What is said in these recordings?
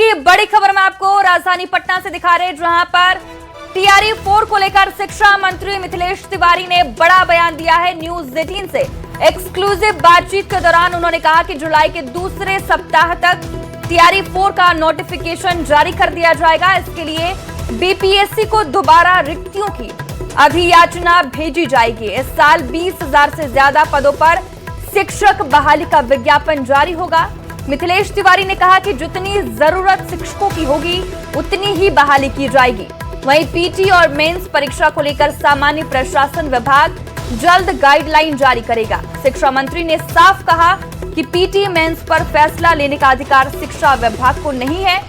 की बड़ी खबर में आपको राजधानी पटना से दिखा रहे, जहां पर टीआरई 4 को लेकर शिक्षा मंत्री मिथिलेश तिवारी ने बड़ा बयान दिया है। न्यूज 18 से एक्सक्लूसिव बातचीत के दौरान उन्होंने कहा कि जुलाई के दूसरे सप्ताह तक टीआरई 4 का नोटिफिकेशन जारी कर दिया जाएगा। इसके लिए बीपीएससी को दोबारा रिक्तियों की अभियाचना भेजी जाएगी। इस साल 20,000 से ज्यादा पदों पर शिक्षक बहाली का विज्ञापन जारी होगा। मिथिलेश तिवारी ने कहा कि जितनी जरूरत शिक्षकों की होगी उतनी ही बहाली की जाएगी। वहीं पीटी और मेंस परीक्षा को लेकर सामान्य प्रशासन विभाग जल्द गाइडलाइन जारी करेगा। शिक्षा मंत्री ने साफ कहा कि पीटी मेंस पर फैसला लेने का अधिकार शिक्षा विभाग को नहीं है।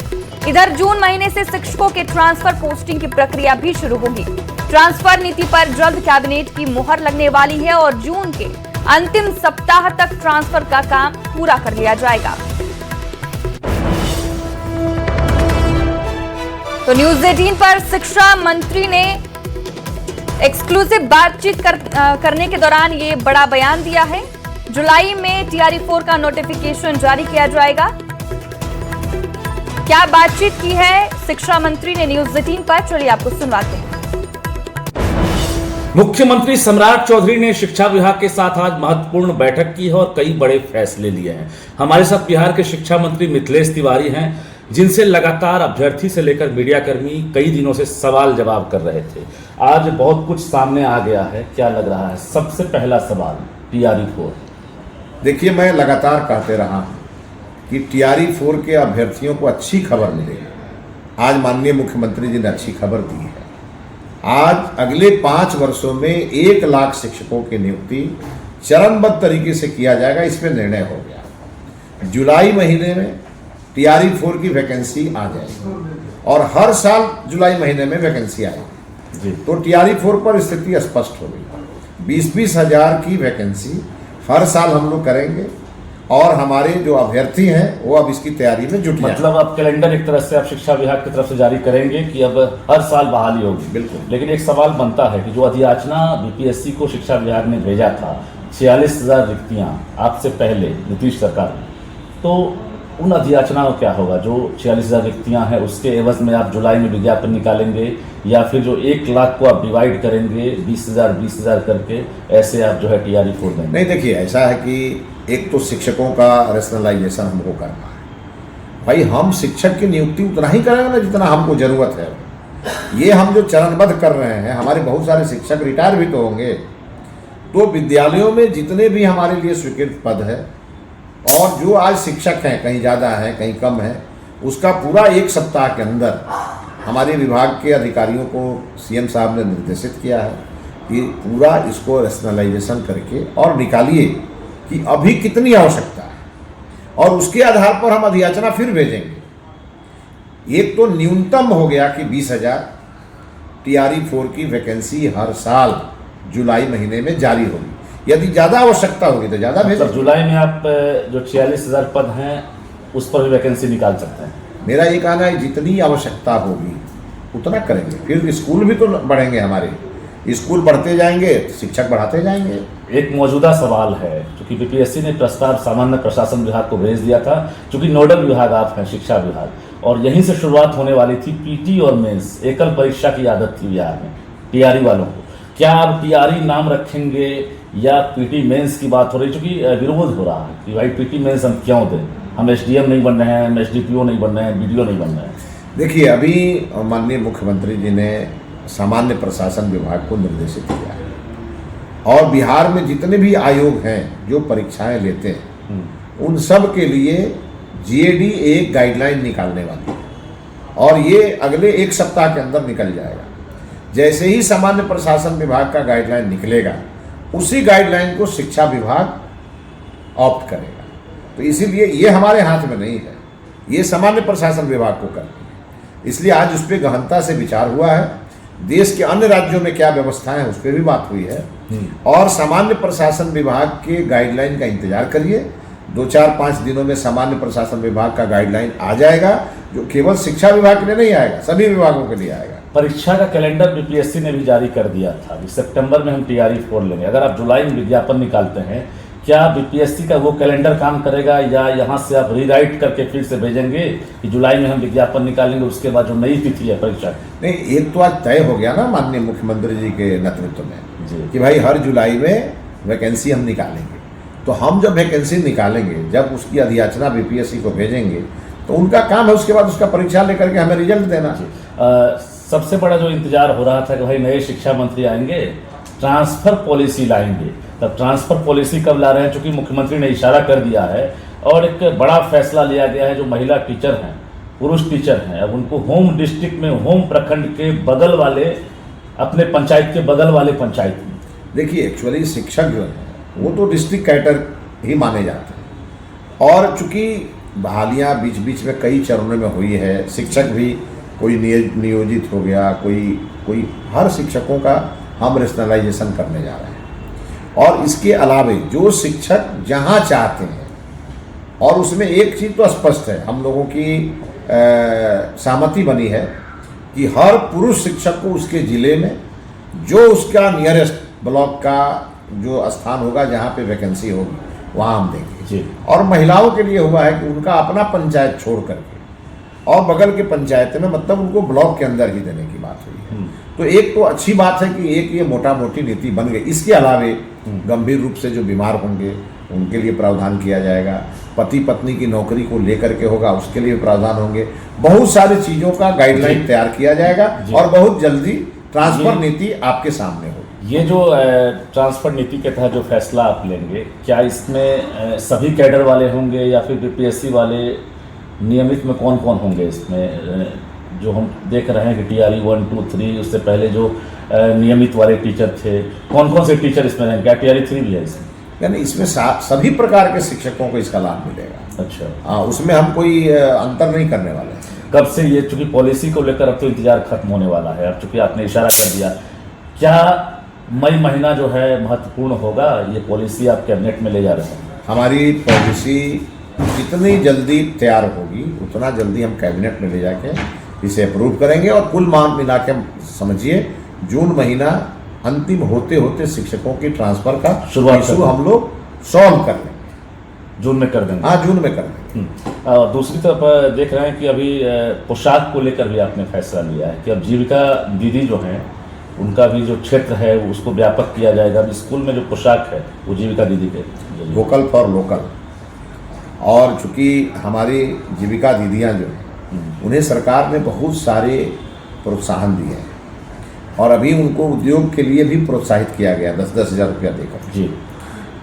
इधर जून महीने से शिक्षकों के ट्रांसफर पोस्टिंग की प्रक्रिया भी शुरू होगी। ट्रांसफर नीति पर जल्द कैबिनेट की मुहर लगने वाली है और जून के अंतिम सप्ताह तक ट्रांसफर का काम पूरा कर लिया जाएगा। तो न्यूज 18 पर शिक्षा मंत्री ने एक्सक्लूसिव बातचीत करने के दौरान ये बड़ा बयान दिया है। जुलाई में टीआरई 4 का नोटिफिकेशन जारी किया जाएगा। क्या बातचीत की है शिक्षा मंत्री ने न्यूज 18 पर, चलिए आपको सुनवाते हैं। मुख्यमंत्री सम्राट चौधरी ने शिक्षा विभाग के साथ आज महत्वपूर्ण बैठक की है और कई बड़े फैसले लिए हैं। हमारे साथ बिहार के शिक्षा मंत्री मिथिलेश तिवारी हैं, जिनसे लगातार अभ्यर्थी से लेकर मीडिया कर्मी कई दिनों से सवाल जवाब कर रहे थे। आज बहुत कुछ सामने आ गया है, क्या लग रहा है? सबसे पहला सवाल टीआरई 4। देखिए, मैं लगातार कहते रहा हूं कि टीआरई 4 के अभ्यर्थियों को अच्छी खबर मिलेगी। आज माननीय मुख्यमंत्री जी ने अच्छी खबर दी है। आज अगले 5 वर्षों में 1 लाख शिक्षकों की नियुक्ति चरणबद्ध तरीके से किया जाएगा, इसमें निर्णय हो गया। जुलाई महीने में टीआरई 4 की वैकेंसी आ जाएगी और हर साल जुलाई महीने में वैकेंसी आएगी। तो टीआरई 4 पर स्थिति स्पष्ट हो गई। 20-20 हजार की वैकेंसी हर साल हम लोग करेंगे और हमारे जो अभ्यर्थी हैं वो अब इसकी तैयारी में जुट मतलब अब कैलेंडर एक तरह से आप शिक्षा विभाग की तरफ से जारी करेंगे कि अब हर साल बहाली होगी। बिल्कुल। लेकिन एक सवाल बनता है कि जो अधियाचना बीपीएससी को शिक्षा विभाग ने भेजा था, 46,000 रिक्तियां आपसे पहले नीतीश सरकार में, तो उन अधियाचना का क्या होगा? जो 46,000 रिक्तियां हैं उसके एवज में आप जुलाई में विज्ञापन निकालेंगे या फिर जो 1 लाख को आप डिवाइड करेंगे 20,000 करके, ऐसे आप जो है टीआरई 4 देंगे? नहीं, देखिए ऐसा है कि एक तो शिक्षकों का रेशनलाइजेशन हमको करना है। भाई, हम शिक्षक की नियुक्ति उतना ही करेंगे ना जितना हमको जरूरत है। ये हम जो चरणबद्ध कर रहे हैं, हमारे बहुत सारे शिक्षक रिटायर भी तो होंगे। तो विद्यालयों में जितने भी हमारे लिए स्वीकृत पद है और जो आज शिक्षक हैं, कहीं ज़्यादा हैं कहीं कम है, उसका पूरा 1 सप्ताह के अंदर हमारे विभाग के अधिकारियों को सीएम साहब ने निर्देशित किया है कि पूरा इसको रेशनलाइजेशन करके और निकालिए कि अभी कितनी आवश्यकता है और उसके आधार पर हम अधियाचना फिर भेजेंगे। एक तो न्यूनतम हो गया कि 20,000 टीआरई 4 की वैकेंसी हर साल जुलाई महीने में जारी होगी। यदि ज़्यादा आवश्यकता होगी तो ज़्यादा भेजेंगे। जुलाई में आप जो 46,000 पद हैं उस पर भी वैकेंसी निकाल सकते हैं। मेरा ये कहना है जितनी आवश्यकता होगी उतना करेंगे। फिर स्कूल भी तो बढ़ेंगे, हमारे स्कूल बढ़ते जाएंगे, शिक्षक बढ़ाते जाएंगे। एक मौजूदा सवाल है, क्योंकि बीपीएससी ने प्रस्ताव सामान्य प्रशासन विभाग को भेज दिया था, क्योंकि नोडल विभाग आप हैं शिक्षा विभाग, और यहीं से शुरुआत होने वाली थी पीटी और मेंस एकल परीक्षा की आदत थी बिहार में टीआरई वालों को। क्या आप टीआरई नाम रखेंगे या पीटी मेंस की बात हो रही, क्योंकि विरोध हो रहा है कि भाई पीटी मेंस हम क्यों दें, हम एसडीएम नहीं बन रहे हैं, हम एसडीपीओ नहीं बन रहे हैं, बीडीओ नहीं बन रहे हैं? देखिए, अभी माननीय मुख्यमंत्री जी ने सामान्य प्रशासन विभाग को निर्देशित किया है और बिहार में जितने भी आयोग हैं जो परीक्षाएं लेते हैं उन सब के लिए जीएडी एक गाइडलाइन निकालने वाली है और ये अगले 1 सप्ताह के अंदर निकल जाएगा। जैसे ही सामान्य प्रशासन विभाग का गाइडलाइन निकलेगा उसी गाइडलाइन को शिक्षा विभाग ऑप्ट करेगा। तो इसीलिए ये हमारे हाथ में नहीं है, ये सामान्य प्रशासन विभाग को करना है। इसलिए आज उस पर गहनता से विचार हुआ है। देश के अन्य राज्यों में क्या व्यवस्थाएं हैं उस पर भी बात हुई है और सामान्य प्रशासन विभाग के गाइडलाइन का इंतजार करिए। 2-4-5 दिनों में सामान्य प्रशासन विभाग का गाइडलाइन आ जाएगा, जो केवल शिक्षा विभाग के लिए नहीं आएगा, सभी विभागों के लिए आएगा। परीक्षा का कैलेंडर बीपीएससी ने भी जारी कर दिया था, सितंबर में हम टीआरई 4 लेंगे। अगर आप जुलाई में विज्ञापन निकालते हैं क्या बीपीएससी का वो कैलेंडर काम करेगा या यहाँ से आप रीराइट करके फिर से भेजेंगे कि जुलाई में हम विज्ञापन निकालेंगे, उसके बाद जो नई तिथि है परीक्षा? नहीं, एक तो आज तय हो गया ना माननीय मुख्यमंत्री जी के नेतृत्व में जी कि भाई हर जुलाई में वैकेंसी हम निकालेंगे। तो हम जब वैकेंसी निकालेंगे, जब उसकी अधियाचना बीपीएससी को भेजेंगे, तो उनका काम है उसके बाद उसका परीक्षा लेकर के हमें रिजल्ट देना। सबसे बड़ा जो इंतजार हो रहा था कि भाई नए शिक्षा मंत्री आएंगे, ट्रांसफर पॉलिसी लाएंगे। तब ट्रांसफर पॉलिसी कब ला रहे हैं? चूंकि मुख्यमंत्री ने इशारा कर दिया है और एक बड़ा फैसला लिया गया है, जो महिला टीचर हैं, पुरुष टीचर हैं, अब उनको होम डिस्ट्रिक्ट में, होम प्रखंड के बगल वाले, अपने पंचायत के बगल वाले पंचायत में। देखिए, एक्चुअली शिक्षक जो है वो तो डिस्ट्रिक्ट कैडर ही माने जाते हैं, और चूंकि बहालियाँ बीच बीच में कई चरणों में हुई है, शिक्षक भी कोई नियोजित हो गया, कोई हर शिक्षकों का हम रेशनलाइजेशन करने जा रहे हैं। और इसके अलावे जो शिक्षक जहाँ चाहते हैं, और उसमें एक चीज़ तो स्पष्ट है, हम लोगों की सहमति बनी है कि हर पुरुष शिक्षक को उसके ज़िले में जो उसका नियरेस्ट ब्लॉक का जो स्थान होगा जहाँ पे वैकेंसी होगी वहाँ हम देंगे जी। और महिलाओं के लिए हुआ है कि उनका अपना पंचायत छोड़ करके और बगल के पंचायत में, मतलब उनको ब्लॉक के अंदर ही देने की बात हुई है। तो एक तो अच्छी बात है कि एक ये मोटा मोटी नीति बन गई। इसके अलावे गंभीर रूप से जो बीमार होंगे उनके लिए प्रावधान किया जाएगा, पति पत्नी की नौकरी को लेकर के होगा उसके लिए प्रावधान होंगे, बहुत सारी चीज़ों का गाइडलाइन तैयार किया जाएगा और बहुत जल्दी ट्रांसफर नीति आपके सामने होगी। ये जो ट्रांसफर नीति के तहत जो फैसला आप लेंगे, क्या इसमें सभी कैडर वाले होंगे या फिर बीपीएससी वाले? नियमित में कौन कौन होंगे इसमें? जो हम देख रहे हैं कि टीआरई 1, 2, 3, उससे पहले जो नियमित वाले टीचर थे, कौन कौन से टीचर इसमें रहेंगे? क्या टीआरई 3 भी है इसमें? यानी इसमें सभी प्रकार के शिक्षकों को इसका लाभ मिलेगा। अच्छा, हाँ, उसमें हम कोई अंतर नहीं करने वाले हैं। कब से ये, चूंकि पॉलिसी को लेकर अब तो इंतजार खत्म होने वाला है, अब चूंकि आपने इशारा कर दिया, क्या मई महीना जो है महत्वपूर्ण होगा? ये पॉलिसी आप कैबिनेट में ले जा रहे हैं? हमारी पॉलिसी जितनी जल्दी तैयार होगी उतना जल्दी हम कैबिनेट में ले जाके इसे अप्रूव करेंगे, और कुल मान मिला के समझिए जून महीना अंतिम होते होते शिक्षकों की ट्रांसफर का इशू हम लोग सॉल्व कर लेंगे। जून में कर देंगे? हाँ, जून में कर देंगे। और दूसरी तरफ देख रहे हैं कि अभी पोशाक को लेकर भी आपने फैसला लिया है कि अब जीविका दीदी जो हैं उनका भी जो क्षेत्र है उसको व्यापक किया जाएगा। अब स्कूल में जो पोशाक है वो जीविका दीदी के वोकल फॉर लोकल। और चूँकि हमारी जीविका दीदियाँ जो हैं उन्हें सरकार ने बहुत सारे प्रोत्साहन दिए हैं, और अभी उनको उद्योग के लिए भी प्रोत्साहित किया गया 10-10 हज़ार रुपया देकर जी।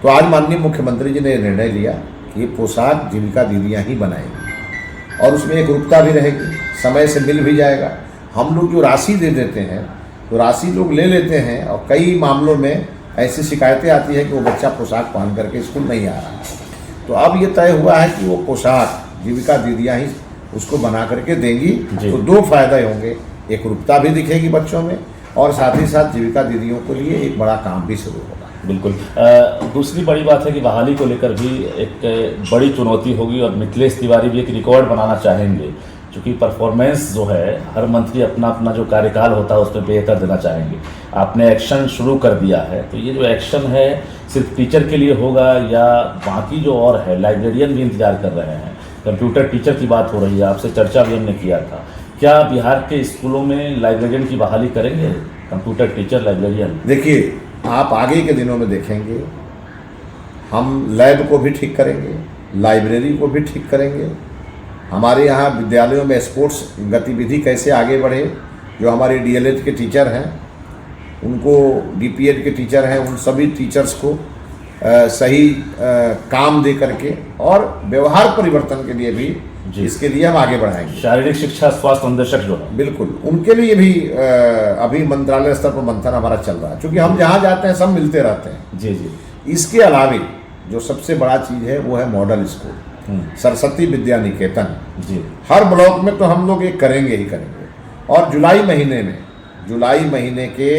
तो आज माननीय मुख्यमंत्री जी ने निर्णय लिया कि ये पोशाक जीविका दीदियाँ ही बनाएंगी, और उसमें एक रुकता भी रहेगी, समय से मिल भी जाएगा। हम लोग जो राशि दे देते हैं तो राशि लोग ले लेते हैं, और कई मामलों में ऐसी शिकायतें आती है कि वो बच्चा पोशाक पहन करके स्कूल नहीं आ रहा है। तो अब ये तय हुआ है कि वो पोशाक जीविका दीदियाँ ही उसको बना करके देंगी। तो दो फायदे होंगे, एक रुकता भी दिखेगी बच्चों में, और साथ ही साथ जीविका दीदियों के लिए एक बड़ा काम भी शुरू होगा। बिल्कुल। दूसरी बड़ी बात है कि बहाली को लेकर भी एक बड़ी चुनौती होगी, और मिथिलेश तिवारी भी एक रिकॉर्ड बनाना चाहेंगे, क्योंकि परफॉर्मेंस जो है हर मंत्री अपना अपना जो कार्यकाल होता है उस पर बेहतर देना चाहेंगे। आपने एक्शन शुरू कर दिया है, तो ये जो एक्शन है सिर्फ टीचर के लिए होगा या बाकी जो और है, लाइब्रेरियन भी इंतजार कर रहे हैं, कंप्यूटर टीचर की बात हो रही है, आपसे चर्चा भी हमने किया था, क्या बिहार के स्कूलों में लाइब्रेरियन की बहाली करेंगे, कंप्यूटर टीचर, लाइब्रेरियन? देखिए, आप आगे के दिनों में देखेंगे हम लैब को भी ठीक करेंगे, लाइब्रेरी को भी ठीक करेंगे। हमारे यहाँ विद्यालयों में स्पोर्ट्स गतिविधि कैसे आगे बढ़े, जो हमारे डीएलएड के टीचर हैं उनको, डीपीएड के टीचर हैं उन सभी टीचर्स को सही काम दे करके, और व्यवहार परिवर्तन के लिए भी इसके लिए हम आगे बढ़ाएंगे। शारीरिक शिक्षा स्वास्थ्य अन्वेषक जो है, बिल्कुल उनके लिए भी अभी मंत्रालय स्तर पर मंथन हमारा चल रहा है, क्योंकि हम जहाँ जाते हैं सब मिलते रहते हैं। जी जी। इसके अलावे जो सबसे बड़ा चीज़ है वो है मॉडल स्कूल, सरस्वती विद्या निकेतन जी। हर ब्लॉक में तो हम लोग ये करेंगे ही करेंगे, और जुलाई महीने के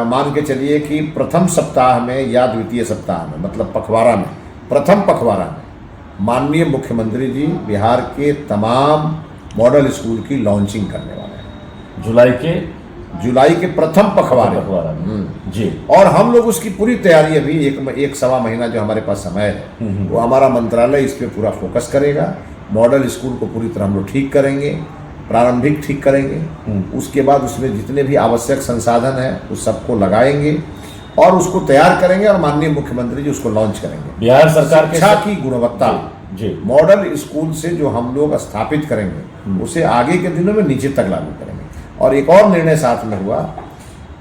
मान के चलिए कि प्रथम सप्ताह में या द्वितीय सप्ताह में, मतलब पखवाड़ा में, प्रथम पखवाड़ा में माननीय मुख्यमंत्री जी बिहार के तमाम मॉडल स्कूल की लॉन्चिंग करने वाले हैं। जुलाई के जुलाई के प्रथम पखवाड़े पखवाड़ा में। जी। और हम लोग उसकी पूरी तैयारी अभी एक सवा महीना जो हमारे पास समय है वो हमारा मंत्रालय इस पे पूरा फोकस करेगा। मॉडल स्कूल को पूरी तरह हम लोग ठीक करेंगे, प्रारंभिक ठीक करेंगे, उसके बाद उसमें जितने भी आवश्यक संसाधन हैं उस सबको लगाएंगे और उसको तैयार करेंगे और माननीय मुख्यमंत्री जी उसको लॉन्च करेंगे। बिहार सरकार के शिक्षा की गुणवत्ता जी मॉडल स्कूल से जो हम लोग स्थापित करेंगे उसे आगे के दिनों में नीचे तक लागू करेंगे। और एक और निर्णय साथ में हुआ,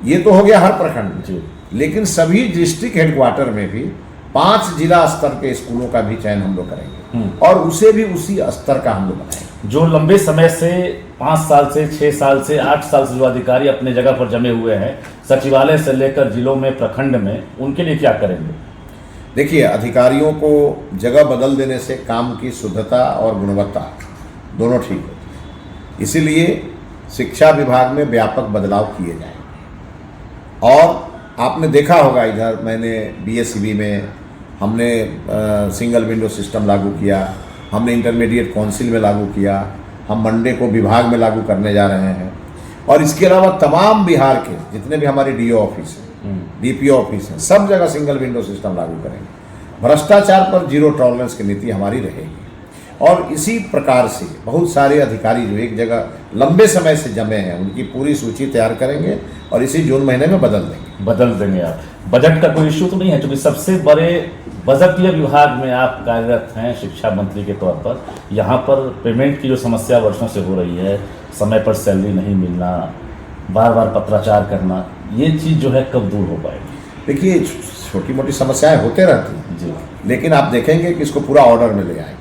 ये तो हो गया हर प्रखंड में, लेकिन सभी डिस्ट्रिक्ट हेडक्वार्टर में भी 5 जिला स्तर के स्कूलों का भी चयन हम लोग करेंगे और उसे भी उसी स्तर का हम लोग बनाएंगे। जो लंबे समय से 5 साल से 6 साल से 8 साल से जो अधिकारी अपने जगह पर जमे हुए हैं सचिवालय से लेकर जिलों में, प्रखंड में, उनके लिए क्या करेंगे? देखिए, अधिकारियों को जगह बदल देने से काम की शुद्धता और गुणवत्ता दोनों ठीक होती है। इसीलिए शिक्षा विभाग में व्यापक बदलाव किए जाएंगे। और आपने देखा होगा, इधर मैंने बीएसईबी में हमने सिंगल विंडो सिस्टम लागू किया, हमने इंटरमीडिएट काउंसिल में लागू किया, हम मंडे को विभाग में लागू करने जा रहे हैं। और इसके अलावा तमाम बिहार के जितने भी हमारे डीओ ऑफिस हैं, डीपीओ ऑफिस हैं, सब जगह सिंगल विंडो सिस्टम लागू करेंगे। भ्रष्टाचार पर जीरो टॉलरेंस की नीति हमारी रहेगी। और इसी प्रकार से बहुत सारे अधिकारी जो एक जगह लंबे समय से जमे हैं उनकी पूरी सूची तैयार करेंगे और इसी जून महीने में बदल देंगे आप। बजट का कोई इश्यू तो नहीं है, क्योंकि सबसे बड़े बजटीय विभाग में आप कार्यरत हैं शिक्षा मंत्री के तौर पर। यहाँ पर पेमेंट की जो समस्या वर्षों से हो रही है, समय पर सैलरी नहीं मिलना, बार बार पत्राचार करना, ये चीज़ जो है कब दूर हो पाएगी? देखिए, छोटी मोटी समस्याएं होते रहती हैं जी, लेकिन आप देखेंगे कि इसको पूरा ऑर्डर में ले आएंगे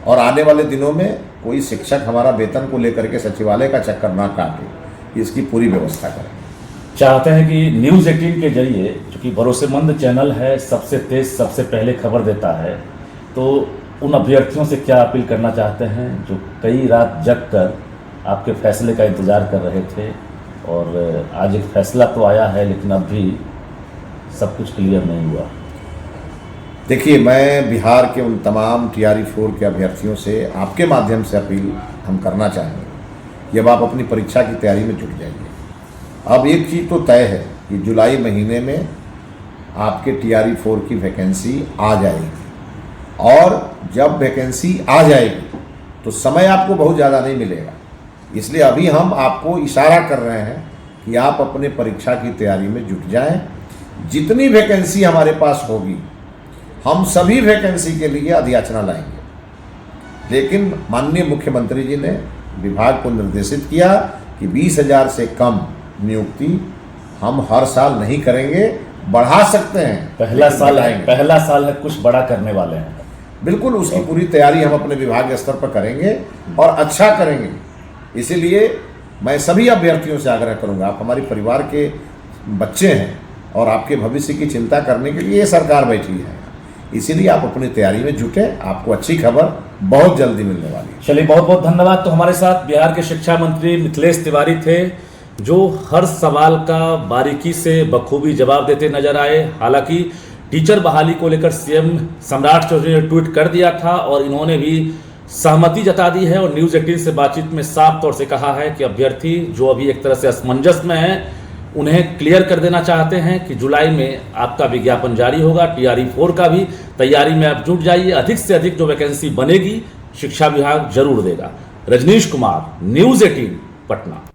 और आने वाले दिनों में कोई शिक्षक हमारा वेतन को लेकर के सचिवालय का चक्कर ना काटे, इसकी पूरी व्यवस्था करें। चाहते हैं कि न्यूज़ 18 के जरिए, चूँकि भरोसेमंद चैनल है, सबसे तेज सबसे पहले खबर देता है, तो उन अभ्यर्थियों से क्या अपील करना चाहते हैं जो कई रात जग कर आपके फैसले का इंतज़ार कर रहे थे? और आज एक फैसला तो आया है लेकिन अब भी सब कुछ क्लियर नहीं हुआ। देखिए, मैं बिहार के उन तमाम TRE 4 के अभ्यर्थियों से आपके माध्यम से अपील हम करना चाहेंगे, जब आप अपनी परीक्षा की तैयारी में जुट जाइए। अब एक चीज़ तो तय है कि जुलाई महीने में आपके TRE 4 की वैकेंसी आ जाएगी और जब वैकेंसी आ जाएगी तो समय आपको बहुत ज़्यादा नहीं मिलेगा। इसलिए अभी हम आपको इशारा कर रहे हैं कि आप अपने परीक्षा की तैयारी में जुट जाएं। जितनी वैकेंसी हमारे पास होगी हम सभी वैकेंसी के लिए अधियाचना लाएंगे, लेकिन माननीय मुख्यमंत्री जी ने विभाग को निर्देशित किया कि 20,000 से कम नियुक्ति हम हर साल नहीं करेंगे, बढ़ा सकते हैं। पहला साल है, कुछ बड़ा करने वाले हैं। बिल्कुल, उसकी पूरी तैयारी हम अपने विभाग स्तर पर करेंगे और अच्छा करेंगे। इसीलिए मैं सभी अभ्यर्थियों से आग्रह करूंगा, आप हमारे परिवार के बच्चे हैं और आपके भविष्य की चिंता करने के लिए ये सरकार बैठी है, इसीलिए आप अपनी तैयारी में जुटे। आपको अच्छी खबर बहुत जल्दी मिलने वाली है। चलिए, बहुत बहुत धन्यवाद। तो हमारे साथ बिहार के शिक्षा मंत्री मिथिलेश तिवारी थे, जो हर सवाल का बारीकी से बखूबी जवाब देते नजर आए। हालांकि टीचर बहाली को लेकर सीएम सम्राट चौधरी ने ट्वीट कर दिया था और इन्होंने भी सहमति जता दी है और न्यूज़ 18 से बातचीत में साफ तौर से कहा है कि अभ्यर्थी जो अभी एक तरह से असमंजस में है उन्हें क्लियर कर देना चाहते हैं कि जुलाई में आपका विज्ञापन जारी होगा। TRE 4 का भी तैयारी में आप जुट जाइए। अधिक से अधिक जो वैकेंसी बनेगी शिक्षा विभाग जरूर देगा। रजनीश कुमार, न्यूज़ 18, पटना।